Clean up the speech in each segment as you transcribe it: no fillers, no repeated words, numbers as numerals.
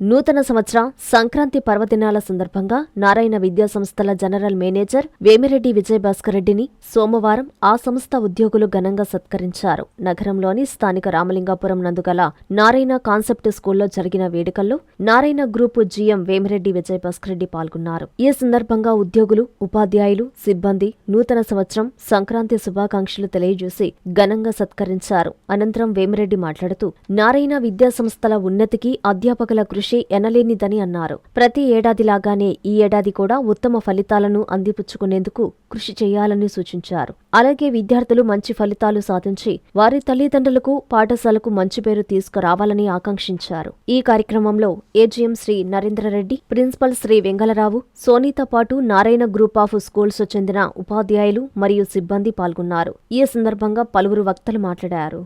నూతన సంవత్సర సంక్రాంతి పర్వదినాల సందర్భంగా నారాయణ విద్యా సంస్థల జనరల్ మేనేజర్ వేమిరెడ్డి విజయభాస్కర్ రెడ్డిని సోమవారం ఆ సంస్థ ఉద్యోగులు ఘనంగా సత్కరించారు. నగరంలోని స్థానిక రామలింగాపురం నందుగల నారాయణ కాన్సెప్ట్ స్కూల్లో జరిగిన వేడుకల్లో నారాయణ గ్రూప్ జీఎం వేమిరెడ్డి విజయభాస్కర్ రెడ్డి పాల్గొన్నారు. ఈ సందర్భంగా ఉద్యోగులు, ఉపాధ్యాయులు, సిబ్బంది నూతన సంవత్సరం సంక్రాంతి శుభాకాంక్షలు తెలియజేసి ఘనంగా సత్కరించారు. అనంతరం వేమిరెడ్డి మాట్లాడుతూ నారాయణ విద్యా సంస్థల ఉన్నతికి అధ్యాపకుల కృషి ఎనలేనిదని అన్నారు. ప్రతి ఏడాదిలాగానే ఈ ఏడాది కూడా ఉత్తమ ఫలితాలను అందిపుచ్చుకునేందుకు కృషి చేయాలని సూచించారు. అలాగే విద్యార్థులు మంచి ఫలితాలు సాధించి వారి తల్లిదండ్రులకు, పాఠశాలకు మంచి పేరు తీసుకురావాలని ఆకాంక్షించారు. ఈ కార్యక్రమంలో ఏజీఎం శ్రీ నరేంద్రరెడ్డి, ప్రిన్సిపల్ శ్రీ వెంగళరావు, సోనీతో పాటు నారాయణ గ్రూప్ ఆఫ్ స్కూల్స్ చెందిన ఉపాధ్యాయులు మరియు సిబ్బంది పాల్గొన్నారు. ఈ సందర్భంగా పలువురు వక్తలు మాట్లాడారు.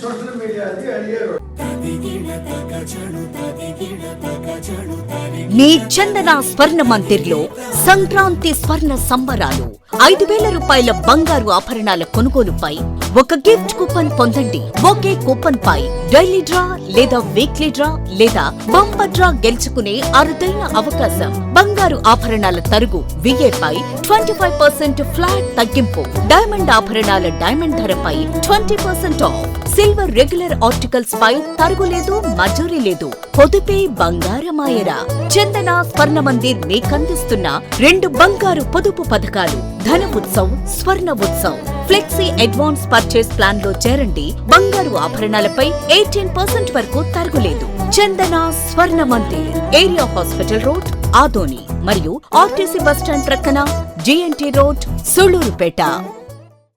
సోషల్ మీడియా అడిగారు. మీ చందన స్వర్ణ మందిర్లో సంక్రాంతి స్వర్ణ సంబరాలు. 5,000 రూపాయల బంగారు ఆభరణాల కొనుగోలుపై ఒక గిఫ్ట్ కూపన్ పొందండి. ఒకే కూపన్ పై డైలీ డ్రా లేదా వీక్లీ డ్రా లేదా బంపర్ డ్రా గెలుచుకునే అరుదైన అవకాశం. బంగారు ఆభరణాల తరుగు VA పై 25% ఫ్లాట్ తగ్గింపు. డైమండ్ ఆభరణాల డైమండ్ ధరపై 20% ఆఫ్. సిల్వర్ రెగ్యులర్ ఆర్టికల్స్ పై తరుగులేదు, మజూరీ లేదు. పొదుపే బంగారమాయరా. చందన స్వర్ణ మందిర్ మీకందిస్తున్న 2 బంగారు పొదుపు పథకాలు. ధన ఉత్సవ్, స్వర్ణ Utsav. Flexi advance purchase plan లో చేరండి. బంగారు ఆభరణాలపై 18% వరకు తరుగులేదు. చందన స్వర్ణ Mandir, area hospital road, Adoni మరియు ఆర్టీసీ బస్టాండ్ ప్రక్కన, GNT రోడ్, సుళ్లూరుపేట.